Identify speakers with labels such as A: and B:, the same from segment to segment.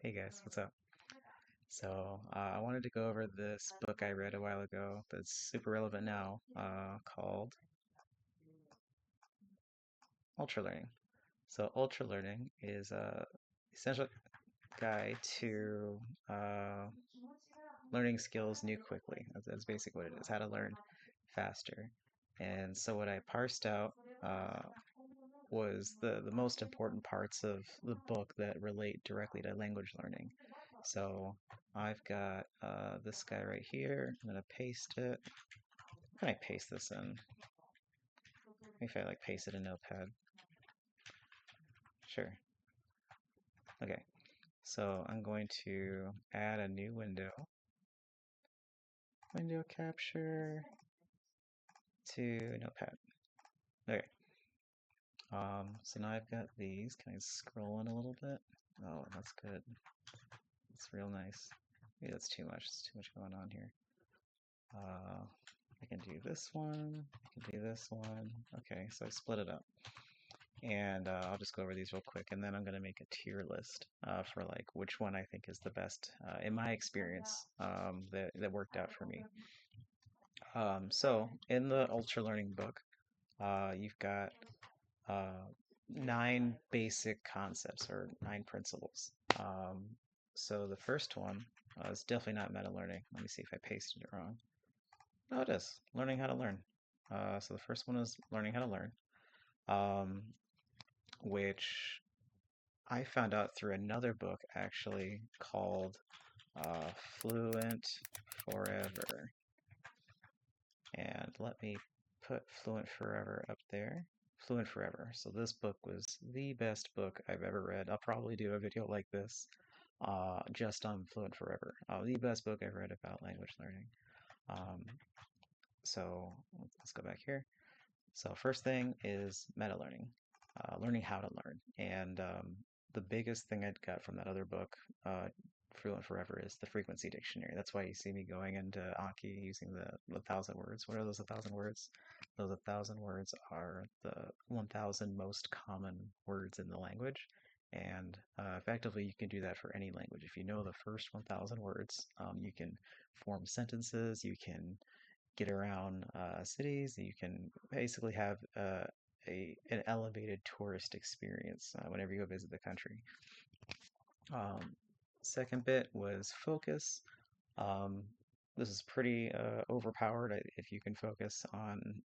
A: Hey guys, what's up? I wanted to go over this book I read a while ago that's super relevant now, called Ultralearning. So, Ultralearning is a essential guide to uh, learning skills new quickly. That's basically what it is, how to learn faster. And so, what I parsed out uh, was the most important parts of the book that relate directly to language learning. So I've got this guy right here. I'm gonna paste it. How can I paste this in? If I like paste it in Notepad. Sure. Okay. So I'm going to add a new window. Window capture to Notepad. Okay. So now I've got these. Can I scroll in a little bit? Oh, that's good. It's real nice. Maybe that's too much. There's too much going on here. Uh, I can do this one. I can do this one. Okay, so I split it up. And I'll just go over these real quick, and then I'm going to make a tier list for like which one I think is the best in my experience that worked out for me. So in the Ultra Learning book, you've got uh, nine basic concepts or nine principles. So the first one is definitely not meta learning. Let me see if I pasted it wrong. No, it is learning how to learn. So the first one is learning how to learn, um, which I found out through another book actually called Fluent Forever. And let me put Fluent Forever up there. Fluent Forever. So this book was the best book I've ever read. I'll probably do a video like this just on Fluent Forever. The best book I've read about language learning. Um, so let's go back here. So first thing is meta learning, learning how to learn. And the biggest thing I got from that other book, Fluent Forever, is the frequency dictionary. That's why you see me going into Anki using the thousand words. What are those 1,000 words? Those 1,000 words are the 1,000 most common words in the language. And effectively, you can do that for any language. If you know the first 1,000 words, you can form sentences, you can get around cities. You can basically have an elevated tourist experience whenever you go visit the country. Um, Second bit was focus. Um, this is pretty overpowered. If you can focus on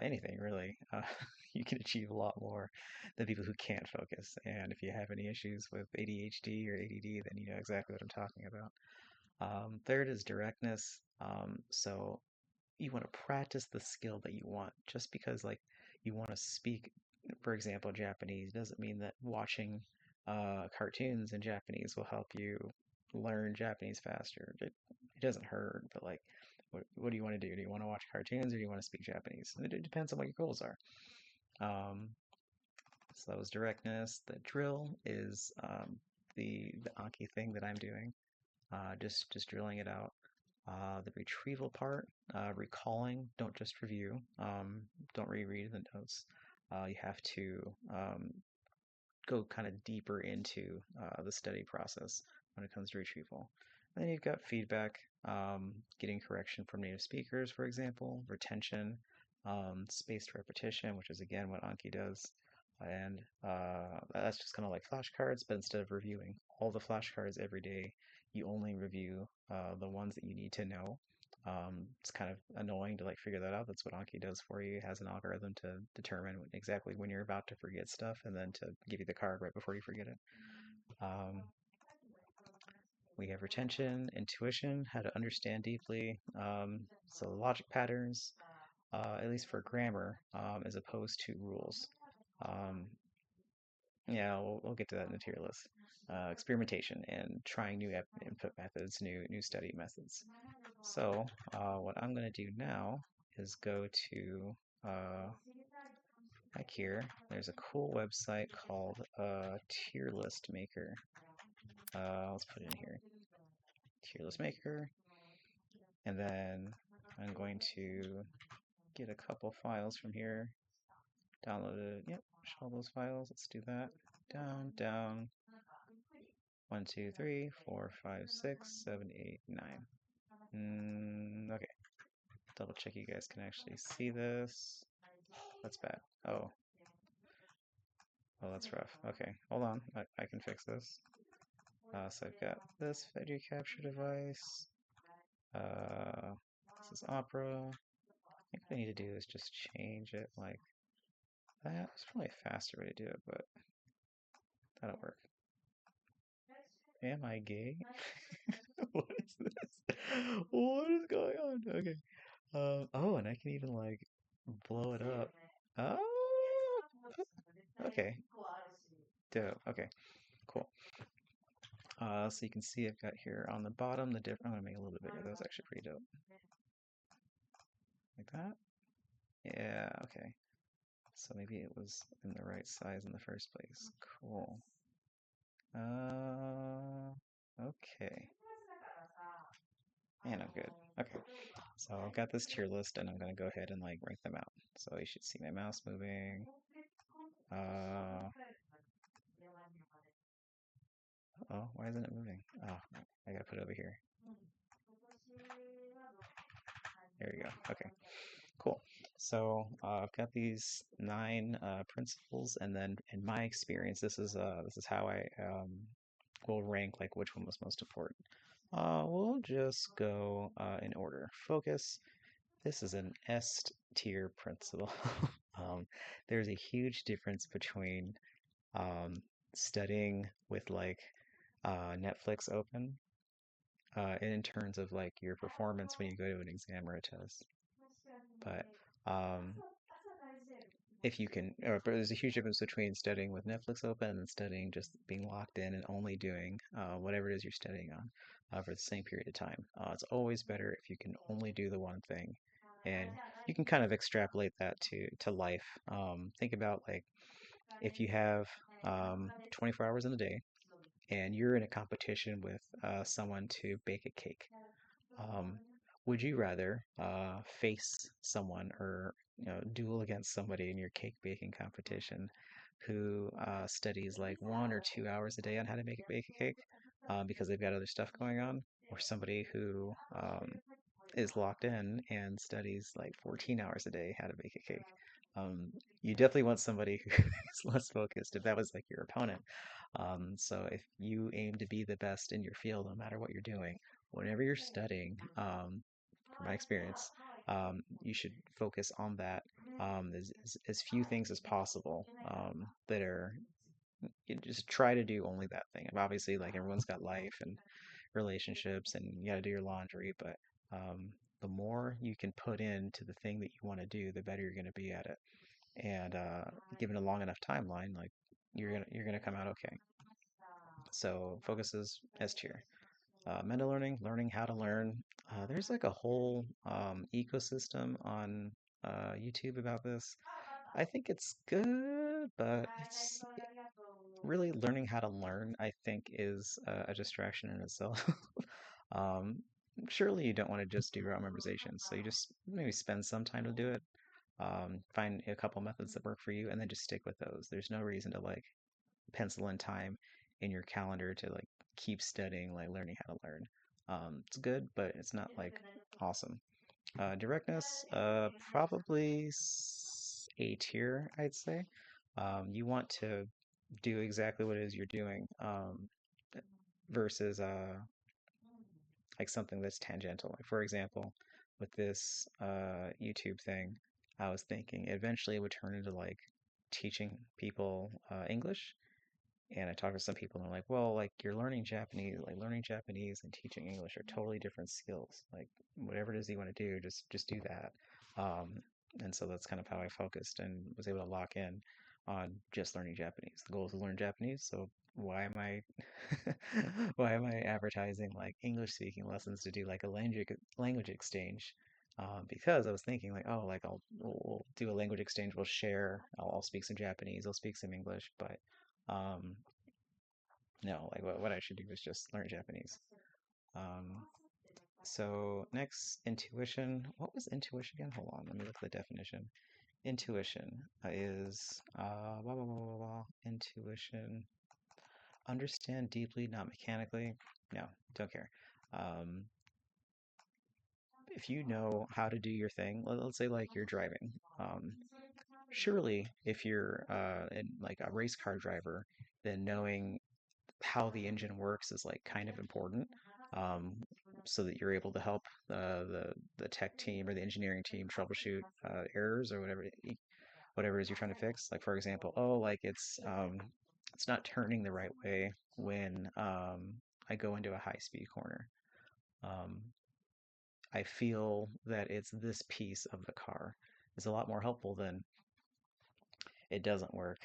A: anything, really, you can achieve a lot more than people who can't focus. And if you have any issues with ADHD or ADD, then you know exactly what I'm talking about. Third is directness. So you want to practice the skill that you want. Just because like you want to speak, for example, Japanese doesn't mean that watching cartoons in Japanese will help you learn Japanese faster. It doesn't hurt, but like, what do you want to do? Do you want to watch cartoons or do you want to speak Japanese? It depends on what your goals are. Um, so that was directness. The drill is the Anki thing that I'm doing. Just drilling it out. The retrieval part, recalling, don't just review, don't reread the notes. You have to go kind of deeper into the study process when it comes to retrieval. And then you've got feedback, getting correction from native speakers, for example, retention, spaced repetition, which is again what Anki does. And that's just kind of like flashcards, but instead of reviewing all the flashcards every day, you only review the ones that you need to know. It's kind of annoying to like figure that out. That's what Anki does for you. It has an algorithm to determine exactly when you're about to forget stuff, and then to give you the card right before you forget it. Um, we have retention, intuition, how to understand deeply. So logic patterns, at least for grammar, as opposed to rules. Um, yeah, we'll get to that in the tier list. Experimentation and trying new input methods, new study methods. So what I'm going to do now is go to back here. There's a cool website called Tier List Maker. Let's put it in here. Tier List Maker. And then I'm going to get a couple files from here. Download it. Yep, show all those files. Let's do that. Down, down. 1, 2, 3, 4, 5, 6, 7, 8, 9. Okay, double check you guys can actually see this. That's bad. Oh, that's rough. Okay, hold on. I can fix this. So I've got this veggie capture device. This is Opera. I think what I need to do is just change it like that. It's probably a faster way to do it, but that'll work. Am I gay? What is this? What is going on? Okay. Oh, and I can even like blow it up. Oh, okay. Dope. Okay, cool. So you can see I've got here on the bottom the different. I'm gonna make it a little bit bigger. That was actually pretty dope. Like that. Yeah. Okay. So maybe it was in the right size in the first place. Cool. Okay. And I'm good. Okay. So I've got this tier list and I'm gonna go ahead and like rank them out. So you should see my mouse moving. Uh, oh, why isn't it moving? Oh, I gotta put it over here. There you go. Okay, cool. So I've got these 9 principles, and then in my experience, this is how I will rank like which one was most important. We'll just go in order. Focus. This is an S tier principle. um, there's a huge difference between um, studying with like Netflix open in terms of like your performance when you go to an exam or a test. But um, if you can, but there's a huge difference between studying with Netflix open and studying just being locked in and only doing whatever it is you're studying on for the same period of time. It's always better if you can only do the one thing, and you can kind of extrapolate that to life. Think about like if you have 24 hours in a day and you're in a competition with someone to bake a cake. Um, would you rather face someone or duel against somebody in your cake baking competition who studies like 1 or 2 hours a day on how to bake a cake because they've got other stuff going on, or somebody who is locked in and studies like 14 hours a day how to bake a cake? You definitely want somebody who's less focused if that was like your opponent. So if you aim to be the best in your field, no matter what you're doing, whenever you're studying, from my experience, you should focus on that as few things as possible that are you just try to do only that thing. And obviously, like everyone's got life and relationships, and you got to do your laundry, but the more you can put into the thing that you want to do, the better you're going to be at it. And given a long enough timeline, like you're gonna come out okay. So focus is S tier. Meta learning, learning how to learn. There's like a whole ecosystem on YouTube about this. I think it's good, but it's really learning how to learn, I think, is a distraction in itself. um, Surely you don't want to just do route memorization, so you just maybe spend some time to do it. Find a couple methods that work for you, and then just stick with those. There's no reason to like pencil in time in your calendar to like keep studying, like learning how to learn. It's good, but it's not like awesome. Directness, probably A tier, I'd say. You want to do exactly what it is you're doing, versus like something that's tangential. Like for example, with this YouTube thing, I was thinking eventually it would turn into like teaching people English. And I talked to some people and they're like, well, like you're learning Japanese and teaching English are totally different skills. Like whatever it is you want to do, just do that. Um, and so that's kind of how I focused and was able to lock in on just learning Japanese. The goal is to learn Japanese, so why am I why am I advertising like English speaking lessons to do like a language exchange? Because I was thinking like, oh, like we'll do a language exchange. We'll share. I'll speak some Japanese. I'll speak some English. But um, no, like what I should do is just learn Japanese. Um, so next, intuition. What was intuition again? Hold on, let me look at the definition. Intuition is blah, blah, blah, blah, blah. Intuition. Understand deeply, not mechanically. No, don't care. Um, if you know how to do your thing, let's say like you're driving. Surely, if you're like a race car driver, then knowing how the engine works is like kind of important, um, so that you're able to help the tech team or the engineering team troubleshoot errors or whatever it is you're trying to fix. Like for example, oh, like it's not turning the right way when I go into a high speed corner. Um, I feel that it's this piece of the car is a lot more helpful than it doesn't work.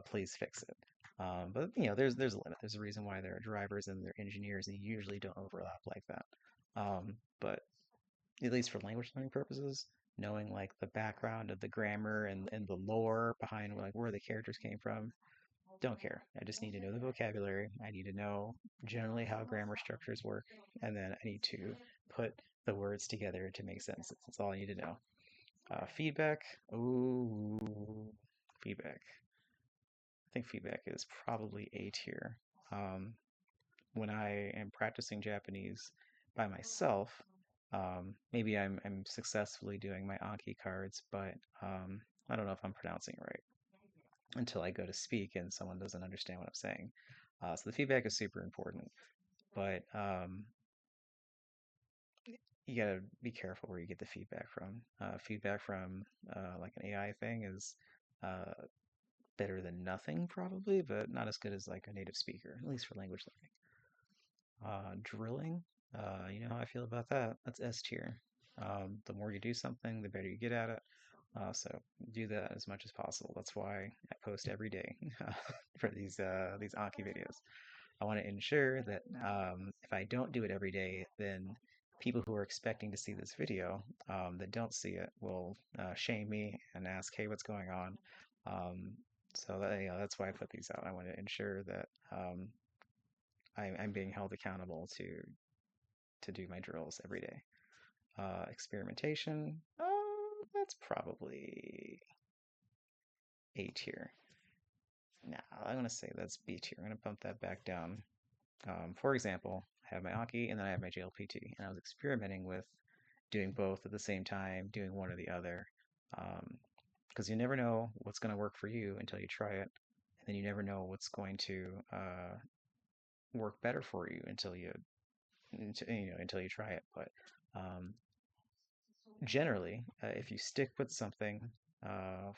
A: Please fix it. But there's a limit. There's a reason why there are drivers and there are engineers, and you usually don't overlap like that. But at least for language learning purposes, knowing like the background of the grammar and the lore behind like where the characters came from, don't care. I just need to know the vocabulary. I need to know generally how grammar structures work, and then I need to put the words together to make sense. That's all I need to know. Feedback. Ooh, feedback. I think feedback is probably A tier. Um, when I am practicing Japanese by myself, maybe I'm successfully doing my Anki cards, but I don't know if I'm pronouncing it right until I go to speak and someone doesn't understand what I'm saying. So the feedback is super important, but you gotta be careful where you get the feedback from. Feedback from like an AI thing is uh, better than nothing probably, but not as good as like a native speaker, at least for language learning. Drilling, you know how I feel about that. That's S tier. The more you do something, the better you get at it. So do that as much as possible. That's why I post every day for these Anki videos. I want to ensure that if I don't do it every day, then people who are expecting to see this video that don't see it will shame me and ask, "Hey, what's going on?" Um, so that's why I put these out. I want to ensure that I'm being held accountable to do my drills every day. Experimentation, that's probably A tier. Now I'm gonna say that's B tier. I'm gonna bump that back down. For example, I have my Anki and then I have my JLPT, and I was experimenting with doing both at the same time, doing one or the other, because you never know what's going to work for you until you try it, and then you never know what's going to work better for you until you try it. But um, generally, if you stick with something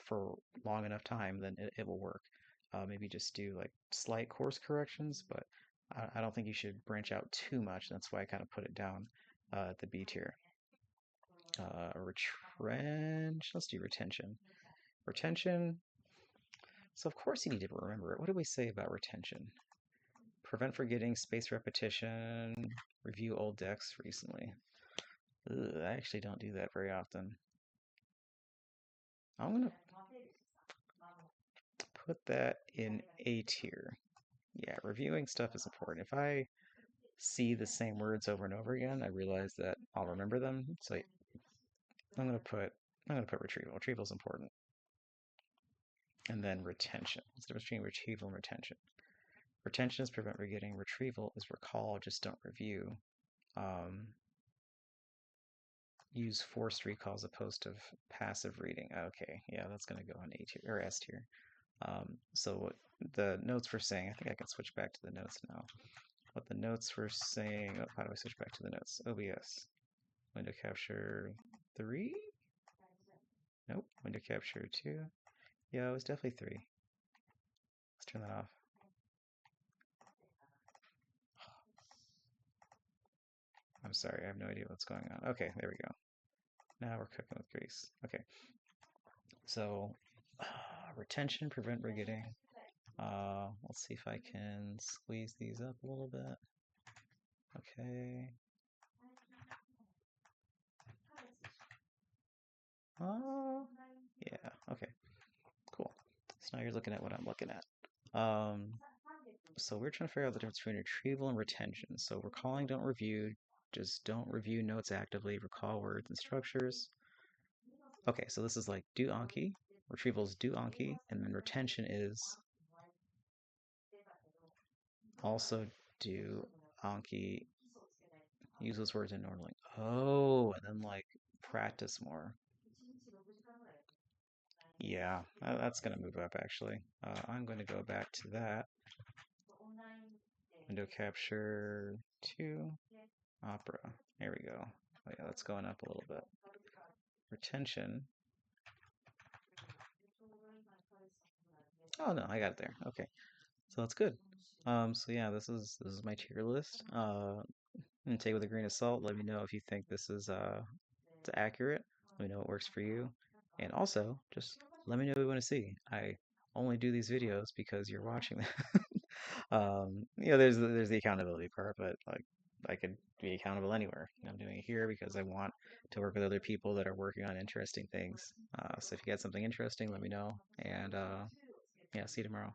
A: for long enough time, then it will work. Maybe just do like slight course corrections, but I don't think you should branch out too much. That's why I kind of put it down at the B tier. Retrench. Let's do retention. Retention. So of course you need to remember it. What did we say about retention? Prevent forgetting, space repetition, review old decks recently. Ugh, I actually don't do that very often. I'm gonna put that in A tier. Yeah, reviewing stuff is important. If I see the same words over and over again, I realize that I'll remember them. So I'm gonna put I'm gonna put retrieval. Retrieval is important. And then retention. What's the difference between retrieval and retention? Retention is prevent forgetting. Retrieval is recall, just don't review. Um, use forced recall as opposed to passive reading. Okay, yeah, that's gonna go on A tier or S tier. So what the notes were saying, I think I can switch back to the notes now. What the notes were saying, oh, how do I switch back to the notes? OBS, window capture 3? Nope, window capture 2. Yeah, it was definitely 3. Let's turn that off. I'm sorry, I have no idea what's going on. Okay, there we go. Now we're cooking with grease. Okay, so retention, prevent forgetting. Let's see if I can squeeze these up a little bit. Okay. Yeah, okay, cool. So now you're looking at what I'm looking at. Um, so we're trying to figure out the difference between retrieval and retention. So recalling, don't review, just don't review notes actively, recall words and structures. Okay, so this is like do Anki, retrieval is do Anki, and then retention is Also do Anki, use those words in normally. Oh, and then like practice more. Yeah, that's gonna move up actually. I'm going to go back to that. Window capture 2, opera. There we go. Oh yeah, that's going up a little bit. Retention. Oh no, I got it there. Okay, so that's good. So yeah, this is my tier list. And take it with a grain of salt. Let me know if you think this is it's accurate. Let me know what works for you. And also, just let me know what you want to see. I only do these videos because you're watching them. There's the accountability part, but like I could be accountable anywhere. I'm doing it here because I want to work with other people that are working on interesting things. So if you got something interesting, let me know. And yeah, see you tomorrow.